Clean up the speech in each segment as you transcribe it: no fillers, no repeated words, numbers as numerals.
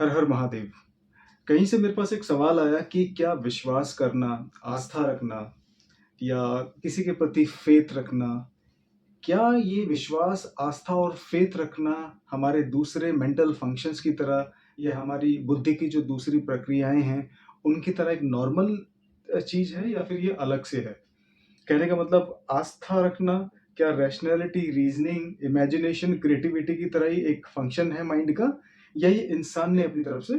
हर हर महादेव। कहीं से मेरे पास एक सवाल आया कि क्या विश्वास करना, आस्था रखना या किसी के प्रति फेथ रखना, क्या ये विश्वास, आस्था और फेथ रखना हमारे दूसरे मेंटल फंक्शंस की तरह या हमारी बुद्धि की जो दूसरी प्रक्रियाएं हैं, उनकी तरह एक नॉर्मल चीज़ है या फिर ये अलग से है? कहने का मतलब आस्था रखना क्या रैशनैलिटी, रीज़निंग, इमेजिनेशन, क्रिएटिविटी की तरह ही एक फंक्शन है माइंड का, या ये इंसान ने अपनी तरफ से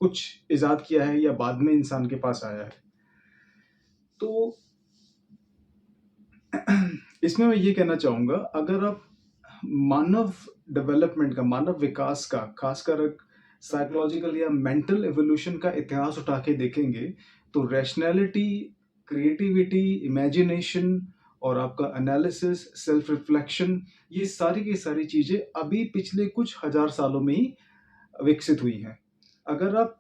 कुछ इजाद किया है या बाद में इंसान के पास आया है? तो इसमें मैं ये कहना चाहूँगा, अगर आप मानव डेवलपमेंट का, मानव विकास का, खासकर साइकोलॉजिकल या मेंटल एवोल्यूशन का इतिहास उठा के देखेंगे, तो रैशनैलिटी, क्रिएटिविटी, इमेजिनेशन और आपका एनालिसिस, सेल्फ रिफ्लेक्शन, ये सारी की सारी चीज़ें अभी पिछले कुछ हज़ार सालों में ही विकसित हुई हैं। अगर आप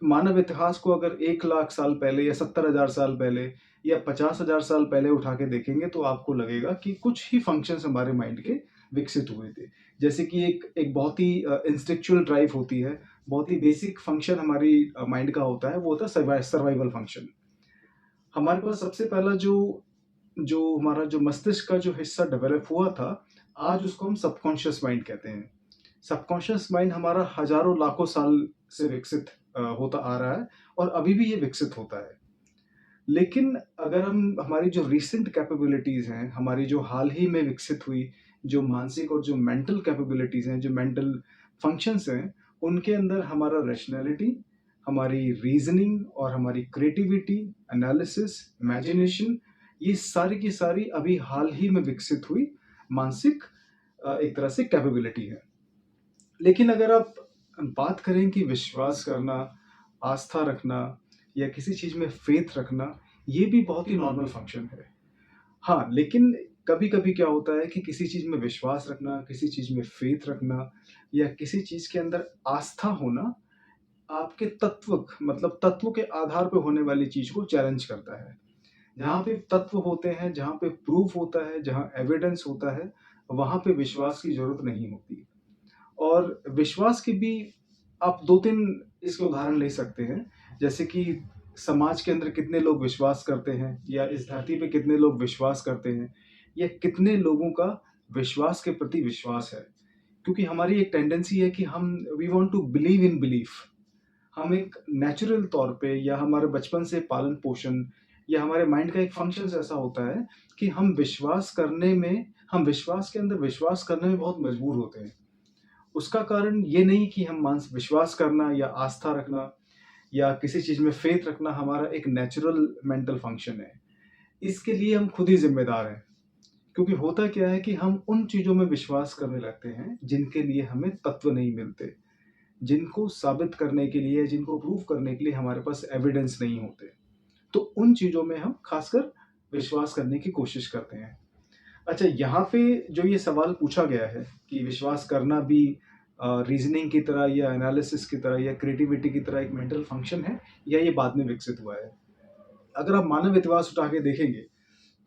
मानव इतिहास को अगर 1 लाख साल पहले या 70,000 साल पहले या 50,000 साल पहले उठा के देखेंगे, तो आपको लगेगा कि कुछ ही फंक्शंस हमारे माइंड के विकसित हुए थे। जैसे कि एक एक बहुत ही इंस्टिंक्चुअल ड्राइव होती है, बहुत ही बेसिक फंक्शन हमारी माइंड का होता है, वो होता है सर्वाइवल फंक्शन। हमारे पास सबसे पहला जो जो हमारा जो मस्तिष्क का जो हिस्सा डेवलप हुआ था, आज उसको हम सबकॉन्शियस माइंड कहते हैं। सबकॉन्शियस माइंड हमारा हजारों लाखों साल से विकसित होता आ रहा है और अभी भी ये विकसित होता है। लेकिन अगर हम हमारी जो रीसेंट कैपेबिलिटीज़ हैं, हमारी जो हाल ही में विकसित हुई जो मानसिक और जो मेंटल कैपेबिलिटीज़ हैं, जो मेंटल फंक्शंस हैं, उनके अंदर हमारा रैशनैलिटी, हमारी रीज़निंग और हमारी क्रिएटिविटी, एनालिसिस, इमेजिनेशन, ये सारी की सारी अभी हाल ही में विकसित हुई मानसिक एक तरह से कैपेबिलिटी है। लेकिन अगर आप बात करें कि विश्वास करना, आस्था रखना या किसी चीज़ में फ़ेथ रखना, ये भी बहुत ही नॉर्मल फ़ंक्शन है। हाँ, लेकिन कभी-कभी क्या होता है कि किसी चीज़ में विश्वास रखना, किसी चीज़ में फ़ेथ रखना या किसी चीज़ के अंदर आस्था होना, आपके मतलब तत्व के आधार पे होने वाली चीज़ को चैलेंज करता है। जहाँ पे तत्व होते हैं, जहाँ पे प्रूफ़ होता है, जहाँ एविडेंस होता है, वहाँ पे विश्वास की ज़रूरत नहीं होती। और विश्वास के भी आप 2-3 इसके उदाहरण ले सकते हैं। जैसे कि समाज के अंदर कितने लोग विश्वास करते हैं या इस धरती पे कितने लोग विश्वास करते हैं या कितने लोगों का विश्वास के प्रति विश्वास है। क्योंकि हमारी एक टेंडेंसी है कि हम we want to believe in belief. हम एक नेचुरल तौर पे या हमारे बचपन से पालन-पोषण या हमारे माइंड का एक फंक्शन ऐसा होता है कि हम विश्वास के अंदर विश्वास करने में बहुत मजबूर होते हैं। उसका कारण ये नहीं कि हम मांस विश्वास करना या आस्था रखना या किसी चीज़ में फ़ेथ रखना हमारा एक नेचुरल मेंटल फंक्शन है। इसके लिए हम खुद ही ज़िम्मेदार हैं। क्योंकि होता क्या है कि हम उन चीज़ों में विश्वास करने लगते हैं, जिनके लिए हमें तत्व नहीं मिलते, जिनको साबित करने के लिए, जिनको प्रूव करने के लिए हमारे पास एविडेंस नहीं होते। तो उन चीज़ों में हम खासकर विश्वास करने की कोशिश करते हैं। अच्छा, यहाँ पे जो ये सवाल पूछा गया है कि विश्वास करना भी रीज़निंग की तरह या एनालिसिस की तरह या क्रिएटिविटी की तरह एक मेंटल फंक्शन है या ये बाद में विकसित हुआ है? अगर आप मानव इतिहास उठा के देखेंगे,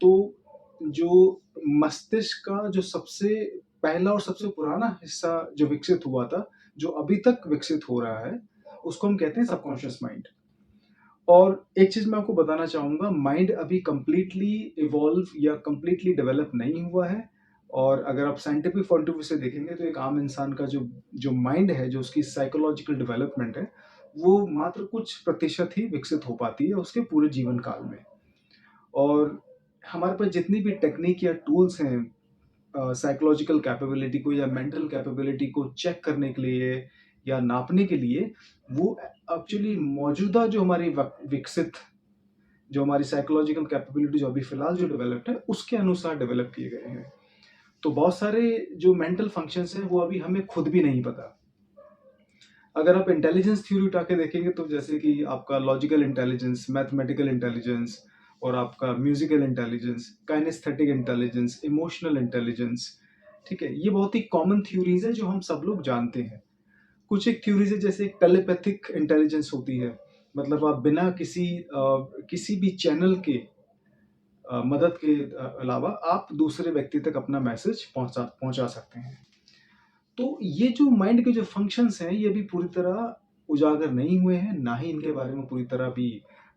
तो जो मस्तिष्क का जो सबसे पहला और सबसे पुराना हिस्सा जो विकसित हुआ था, जो अभी तक विकसित हो रहा है, उसको हम कहते हैं सबकॉन्शियस माइंड। और एक चीज़ मैं आपको बताना चाहूँगा, माइंड अभी कंप्लीटली इवॉल्व या कंप्लीटली डेवलप नहीं हुआ है। और अगर आप साइंटिफिक पॉइंट ऑफ व्यू से देखेंगे, तो एक आम इंसान का जो जो माइंड है, जो उसकी साइकोलॉजिकल डेवलपमेंट है, वो मात्र कुछ प्रतिशत ही विकसित हो पाती है उसके पूरे जीवन काल में। और हमारे पास जितनी भी टेक्निक या टूल्स हैं साइकोलॉजिकल कैपेबिलिटी को या मेंटल कैपेबिलिटी को चेक करने के लिए या नापने के लिए, वो एक्चुअली मौजूदा जो हमारी विकसित जो हमारी साइकोलॉजिकल कैपेबिलिटी जो अभी फिलहाल जो डेवलप्ड है, उसके अनुसार डेवलप किए गए हैं। तो बहुत सारे जो मेंटल फंक्शंस हैं, वो अभी हमें खुद भी नहीं पता। अगर आप इंटेलिजेंस थ्योरी उठा के देखेंगे, तो जैसे कि आपका लॉजिकल इंटेलिजेंस, मैथमेटिकल इंटेलिजेंस और आपका musical intelligence, kinesthetic intelligence, emotional intelligence, ठीक है? ये बहुत ही कॉमन थ्योरीज हैं जो हम सब लोग जानते हैं। कुछ एक थ्योरीज है, जैसे टेलीपैथिक इंटेलिजेंस होती है। मतलब आप बिना किसी भी चैनल के मदद के अलावा आप दूसरे व्यक्ति तक अपना मैसेज पहुंचा पहुंचा सकते हैं। तो ये जो माइंड के जो फंक्शंस हैं, ये भी पूरी तरह उजागर नहीं हुए हैं, ना ही इनके बारे में पूरी तरह भी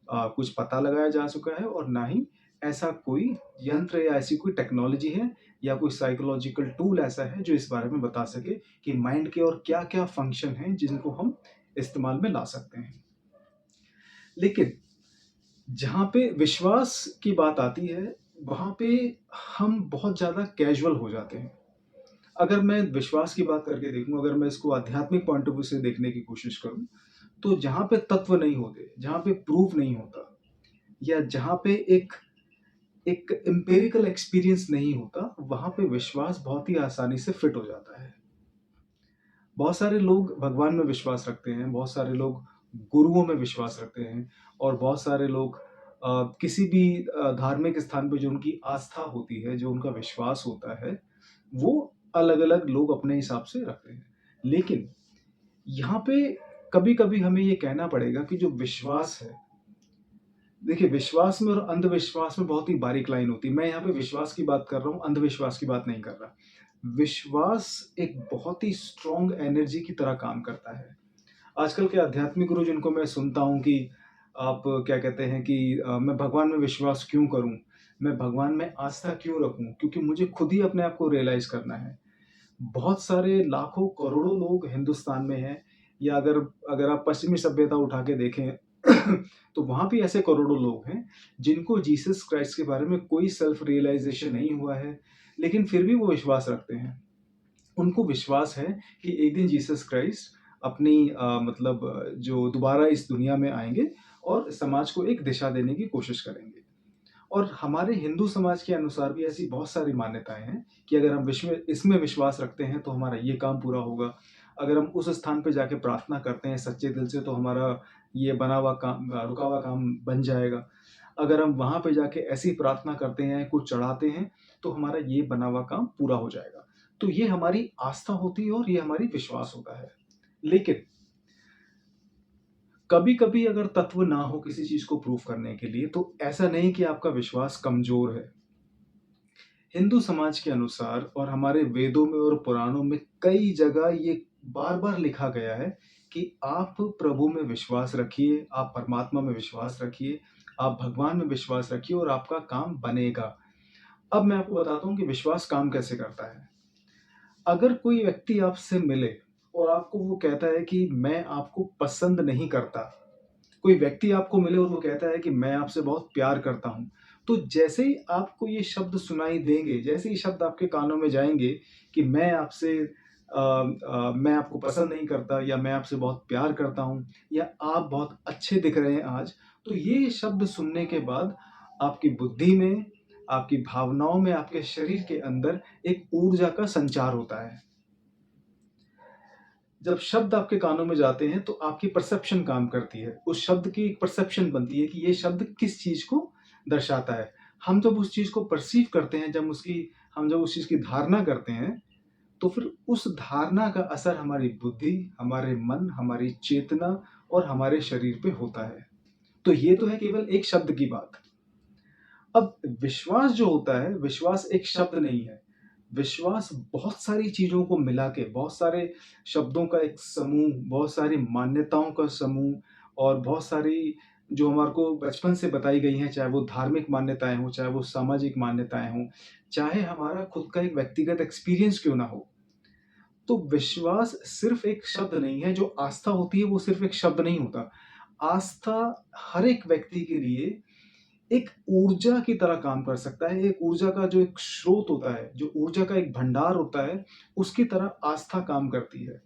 कुछ पता लगाया जा चुका है, और ना ही ऐसा कोई यंत्र या ऐसी कोई टेक्नोलॉजी है या कोई साइकोलॉजिकल टूल ऐसा है जो इस बारे में बता सके कि माइंड के और क्या-क्या फंक्शन हैं जिनको हम इस्तेमाल में ला सकते हैं। लेकिन जहाँ पे विश्वास की बात आती है, वहाँ पे हम बहुत ज़्यादा कैजुअल हो जाते हैं। अगर मैं विश्वास की बात करके देखूँ, अगर मैं इसको आध्यात्मिक पॉइंट ऑफ व्यू से देखने की कोशिश करूँ, तो जहाँ पे तत्व नहीं होते, जहाँ पे प्रूफ नहीं होता, या जहाँ पे एक एक एम्पिरिकल एक्सपीरियंस नहीं होता, वहाँ पे विश्वास बहुत ही आसानी से फिट हो जाता है। बहुत सारे लोग भगवान में विश्वास रखते हैं, बहुत सारे लोग गुरुओं में विश्वास रखते हैं, और बहुत सारे लोग किसी भी धार्मिक स्थान पे जो उनकी आस्था होती है, जो उनका विश्वास होता है, वो अलग-अलग लोग अपने हिसाब से रखते हैं। लेकिन यहाँ पे कभी-कभी हमें ये कहना पड़ेगा कि जो विश्वास है, देखिए विश्वास में और अंधविश्वास में बहुत ही बारीक लाइन होती है। मैं यहाँ पे विश्वास की बात कर रहा हूँ, अंधविश्वास की बात नहीं कर रहा। विश्वास एक बहुत ही स्ट्रॉन्ग एनर्जी की तरह काम करता है। आजकल के आध्यात्मिक गुरु जिनको मैं सुनता हूँ कि आप क्या कहते हैं कि मैं भगवान में विश्वास क्यों करूँ? मैं भगवान में आस्था क्यों रखूँ? क्योंकि मुझे खुद ही अपने आप को रियलाइज़ करना है। बहुत सारे लाखों करोड़ों लोग हिंदुस्तान में हैं, या अगर अगर आप पश्चिमी सभ्यता उठा के देखें तो वहाँ भी ऐसे करोड़ों लोग हैं जिनको जीसस क्राइस्ट के बारे में कोई सेल्फ रियलाइजेशन नहीं हुआ है, लेकिन फिर भी वो विश्वास रखते हैं। उनको विश्वास है कि एक दिन जीसस क्राइस्ट अपनी मतलब जो दोबारा इस दुनिया में आएँगे और समाज को एक दिशा देने की कोशिश करेंगे। और हमारे हिंदू समाज के अनुसार भी ऐसी बहुत सारी मान्यताएँ हैं कि अगर हम विश्व इसमें विश्वास रखते हैं तो हमारा ये काम पूरा होगा। अगर हम उस स्थान पे जाके प्रार्थना करते हैं सच्चे दिल से तो हमारा ये बना हुआ काम रुका हुआ काम बन जाएगा। अगर हम वहाँ पे जाके ऐसी प्रार्थना करते हैं, कुछ चढ़ाते हैं, तो हमारा ये बना हुआ काम पूरा हो जाएगा। तो ये हमारी आस्था होती है और ये हमारी विश्वास होता है। लेकिन कभी-कभी अगर तत्व ना हो किसी चीज़ को प्रूव करने के लिए, तो ऐसा नहीं कि आपका विश्वास कमज़ोर है। हिंदू समाज के अनुसार और हमारे वेदों में और पुराणों में कई जगह ये बार-बार लिखा गया है कि आप प्रभु में विश्वास रखिए, आप परमात्मा में विश्वास रखिए, आप भगवान में विश्वास रखिए और आपका काम बनेगा। अब मैं आपको बताता हूँ कि विश्वास काम कैसे करता है। अगर कोई व्यक्ति आपसे मिले और आपको वो कहता है कि मैं आपको पसंद नहीं करता, कोई व्यक्ति आपको मिले और वो कहता है कि मैं आपसे बहुत प्यार करता हूँ, तो जैसे ही आपको ये शब्द सुनाई देंगे, जैसे ही शब्द आपके कानों में जाएँगे कि मैं आपको पसंद नहीं करता, या मैं आपसे बहुत प्यार करता हूँ, या आप बहुत अच्छे दिख रहे हैं आज, तो ये शब्द सुनने के बाद आपकी बुद्धि में, आपकी भावनाओं में, आपके शरीर के अंदर एक ऊर्जा का संचार होता है। जब शब्द आपके कानों में जाते हैं तो आपकी परसेप्शन काम करती है। उस शब्द की एक परसेप्शन बनती है कि ये शब्द किस चीज़ को दर्शाता है। हम जब उस चीज़ को परसीव करते हैं, हम जब उस चीज़ की धारणा करते हैं, तो फिर उस धारणा का असर हमारी बुद्धि, हमारे मन, हमारी चेतना और हमारे शरीर पे होता है। तो ये तो है केवल एक शब्द की बात। अब विश्वास जो होता है, विश्वास एक शब्द नहीं है। विश्वास बहुत सारी चीज़ों को मिला के, बहुत सारे शब्दों का एक समूह, बहुत सारी मान्यताओं का समूह, और बहुत सारी जो हमारे को बचपन से बताई गई हैं, चाहे वो धार्मिक मान्यताएँ हों, चाहे वो सामाजिक मान्यताएँ हों, चाहे हमारा खुद का एक व्यक्तिगत एक्सपीरियंस क्यों ना हो। तो विश्वास सिर्फ़ एक शब्द नहीं है, जो आस्था होती है वो सिर्फ़ एक शब्द नहीं होता। आस्था हर एक व्यक्ति के लिए एक ऊर्जा की तरह काम कर सकता है। एक ऊर्जा का जो एक स्रोत होता है, जो ऊर्जा का एक भंडार होता है, उसकी तरह आस्था काम करती है।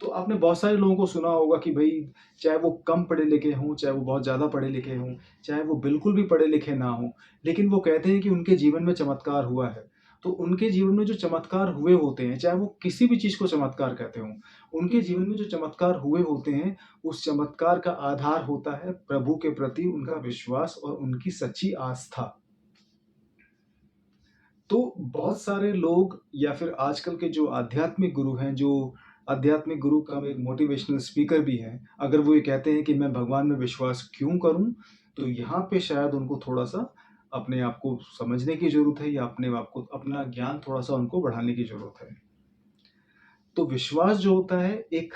तो आपने बहुत सारे लोगों को सुना होगा कि भई चाहे वो कम पढ़े-लिखे हों, चाहे वो बहुत ज़्यादा पढ़े-लिखे हों, चाहे वो बिल्कुल भी पढ़े-लिखे ना हों, लेकिन वो कहते हैं कि उनके जीवन में चमत्कार हुआ है। तो उनके जीवन में जो चमत्कार हुए होते हैं, चाहे वो किसी भी चीज़ को चमत्कार कहते हों, उनके जीवन में जो चमत्कार हुए होते हैं, उस चमत्कार का आधार होता है प्रभु के प्रति उनका विश्वास और उनकी सच्ची आस्था। तो बहुत सारे लोग, या फिर आजकल के जो आध्यात्मिक गुरु हैं, जो आध्यात्मिक गुरु कम एक मोटिवेशनल स्पीकर भी हैं, अगर वो ये कहते हैं कि मैं भगवान में विश्वास क्यों करूँ? तो यहाँ पे शायद उनको थोड़ा-सा अपने आप को समझने की ज़रूरत है, या अपने आप को अपना ज्ञान थोड़ा-सा उनको बढ़ाने की ज़रूरत है। तो विश्वास जो होता है एक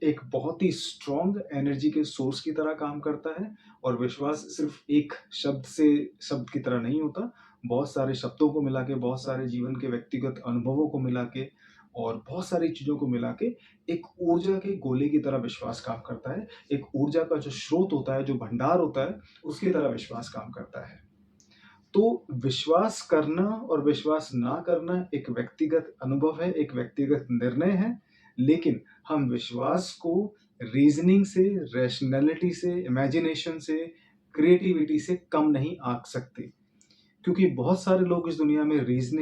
एक बहुत ही स्ट्रॉन्ग एनर्जी के सोर्स की तरह काम करता है और विश्वास सिर्फ एक शब्द की तरह नहीं होता। बहुत सारे शब्दों को मिला के, बहुत सारे जीवन के व्यक्तिगत अनुभवों को मिला के और बहुत सारी चीज़ों को मिला के एक ऊर्जा के गोले की तरह विश्वास काम करता है। एक ऊर्जा का जो स्रोत होता है, जो भंडार होता है, उसकी तरह विश्वास काम करता है। तो विश्वास करना और विश्वास ना करना एक व्यक्तिगत अनुभव है, एक व्यक्तिगत निर्णय है, लेकिन हम विश्वास को रीज़निंग से, रैशनैलिटी से, इमेजिनेशन से, क्रिएटिविटी से कम नहीं आँक सकते। क्योंकि बहुत सारे लोग इस दुनिया में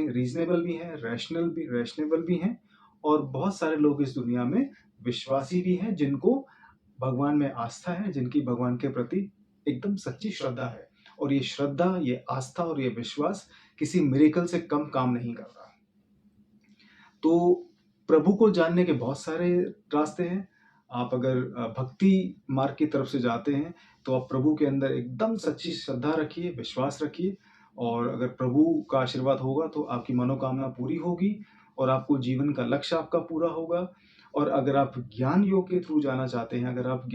रीज़नेबल भी हैं, रैशनेबल भी हैं और बहुत सारे लोग इस दुनिया में विश्वासी भी हैं, जिनको भगवान में आस्था है, जिनकी भगवान के प्रति एकदम सच्ची श्रद्धा है। और ये श्रद्धा, ये आस्था और ये विश्वास किसी मिरेकल से कम काम नहीं करता। तो प्रभु को जानने के बहुत सारे रास्ते हैं। आप अगर भक्ति मार्ग की तरफ से जाते हैं, तो आप प्रभु के अंदर एकदम सच्ची श्रद्धा रखिए, विश्वास रखिए और अगर प्रभु का आशीर्वाद होगा, तो आपकी मनोकामना पूरी होगी और आपको जीवन का लक्ष्य आपका पूरा होगा। और अगर आप ज्ञान योग के थ्रू जाना चाहते हैं, अगर आप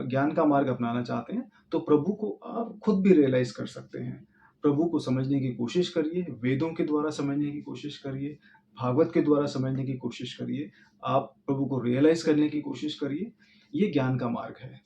ज्ञान का मार्ग अपनाना चाहते हैं, तो प्रभु को आप खुद भी रियलाइज़ कर सकते हैं। प्रभु को समझने की कोशिश करिए, वेदों के द्वारा समझने की कोशिश करिए, भागवत के द्वारा समझने की कोशिश करिए, आप प्रभु को रियलाइज़ करने की कोशिश करिए, ये ज्ञान का मार्ग है।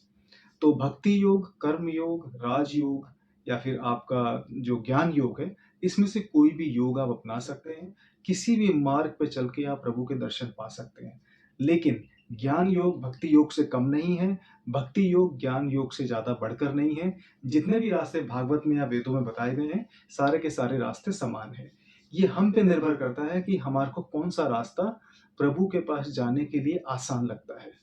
तो भक्ति योग, कर्म योग, राजयोग या फिर आपका जो ज्ञान योग है, इसमें से कोई भी योग आप अपना सकते हैं। किसी भी मार्ग पे चल के आप प्रभु के दर्शन पा सकते हैं। लेकिन ज्ञान योग भक्ति योग से कम नहीं है, भक्ति योग ज्ञान योग से ज़्यादा बढ़कर नहीं है। जितने भी रास्ते भागवत में या वेदों में बताए गए हैं, सारे के सारे रास्ते समान हैं। ये हम पे निर्भर करता है कि हमारे को कौन-सा रास्ता प्रभु के पास जाने के लिए आसान लगता है।